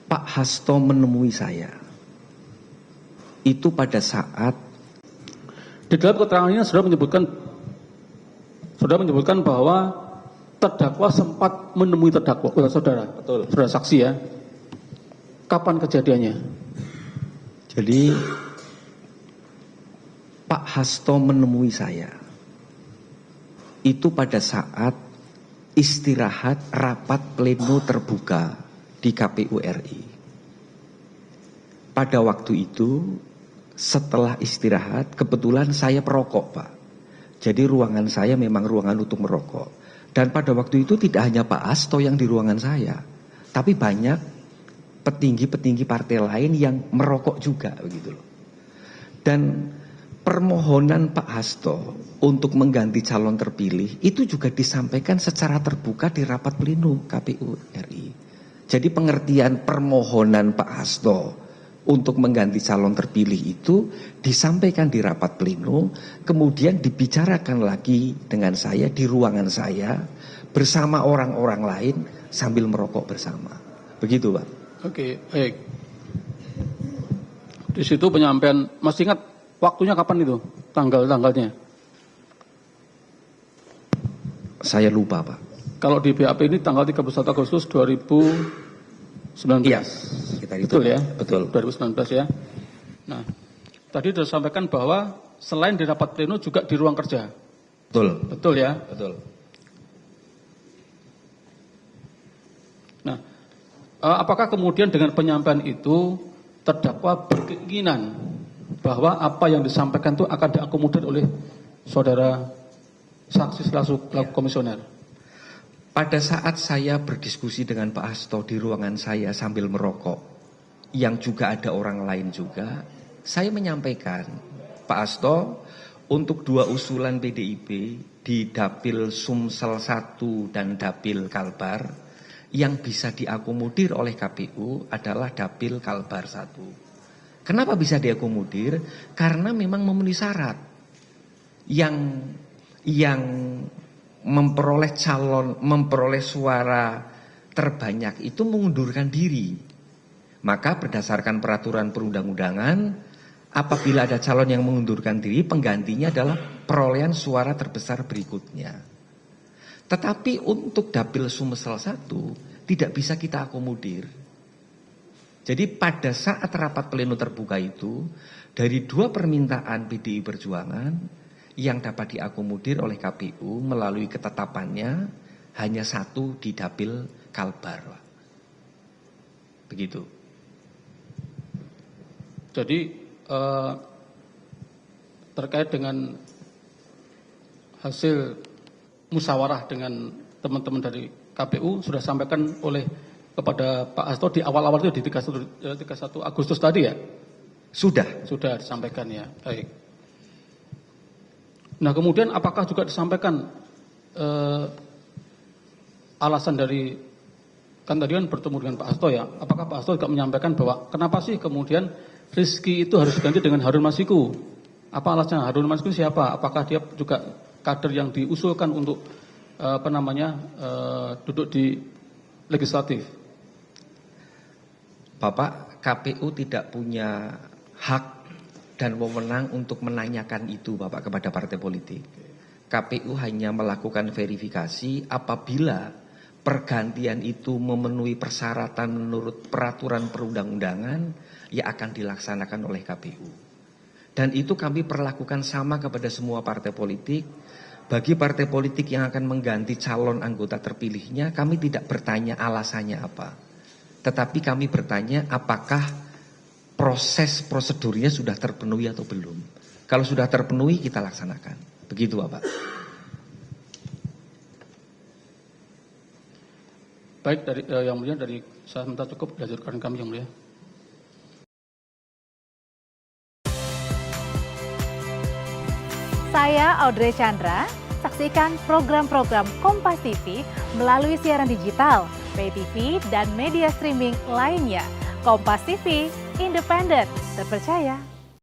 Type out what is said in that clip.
Pak Hasto menemui saya itu pada saat Di dalam keterangannya sudah menyebutkan bahwa terdakwa sempat menemui terdakwa, saudara. Betul. Saudara saksi ya. Kapan kejadiannya? Jadi Pak Hasto menemui saya itu pada saat istirahat rapat pleno terbuka di KPU RI. Pada waktu itu setelah istirahat kebetulan saya perokok, Pak. Jadi ruangan saya memang ruangan untuk merokok. Dan pada waktu itu tidak hanya Pak Hasto yang di ruangan saya, tapi banyak petinggi-petinggi partai lain yang merokok juga begitu loh. Dan permohonan Pak Hasto untuk mengganti calon terpilih itu juga disampaikan secara terbuka di rapat pleno KPU RI. Jadi pengertian permohonan Pak Hasto untuk mengganti calon terpilih itu disampaikan di rapat pleno, kemudian dibicarakan lagi dengan saya di ruangan saya bersama orang-orang lain sambil merokok bersama. Begitu, Pak. Oke, baik. Di situ penyampaian, masih ingat waktunya kapan itu? Tanggalnya? Saya lupa, Pak. Kalau di BAP ini tanggal 31 Agustus 2019. Iya, betul ya? Betul. 2019 ya. Nah, tadi sudah disampaikan bahwa selain di rapat pleno juga di ruang kerja. Betul. Betul ya? Betul. Nah, apakah kemudian dengan penyampaian itu terdakwa berkeinginan bahwa apa yang disampaikan itu akan diakomodir oleh saudara saksi selaku komisioner? Pada saat saya berdiskusi dengan Pak Hasto di ruangan saya sambil merokok, yang juga ada orang lain juga, saya menyampaikan, Pak Hasto, untuk 2 usulan PDIP di Dapil Sumsel 1 dan Dapil Kalbar, yang bisa diakomodir oleh KPU adalah Dapil Kalbar 1. Kenapa bisa diakomodir? Karena memang memenuhi syarat. Yang memperoleh suara terbanyak itu mengundurkan diri. Maka berdasarkan peraturan perundang-undangan, apabila ada calon yang mengundurkan diri, penggantinya adalah perolehan suara terbesar berikutnya. Tetapi untuk Dapil Sumsel 1 tidak bisa kita akomodir. Jadi pada saat rapat pleno terbuka itu, dari 2 permintaan PDI Perjuangan yang dapat diakomodir oleh KPU melalui ketetapannya hanya 1 di Dapil Kalbar. Begitu. Jadi terkait dengan hasil musyawarah dengan teman-teman dari KPU sudah sampaikan oleh kepada Pak Hasto di awal-awal itu di 31 Agustus tadi ya? Sudah disampaikan ya. Baik. Nah kemudian apakah juga disampaikan alasan dari, kan tadi kan bertemu dengan Pak Hasto ya, apakah Pak Hasto juga menyampaikan bahwa kenapa sih kemudian Rizky itu harus diganti dengan Harun Masiku? Apa alasannya? Harun Masiku siapa? Apakah dia juga kader yang diusulkan untuk duduk di legislatif? Bapak, KPU tidak punya hak dan wewenang untuk menanyakan itu, Bapak, kepada partai politik. KPU hanya melakukan verifikasi apabila pergantian itu memenuhi persyaratan menurut peraturan perundang-undangan, ya akan dilaksanakan oleh KPU. Dan itu kami perlakukan sama kepada semua partai politik. Bagi partai politik yang akan mengganti calon anggota terpilihnya, kami tidak bertanya alasannya apa. Tetapi kami bertanya apakah proses prosedurnya sudah terpenuhi atau belum. Kalau sudah terpenuhi kita laksanakan. Begitu, Bapak. Baik, dari yang mulia, dari saya minta cukup dilanjutkan kami yang mulia. Saya Audrey Chandra. Saksikan program-program Kompas TV melalui siaran digital, pay TV, dan media streaming lainnya. Kompas TV, independen, terpercaya.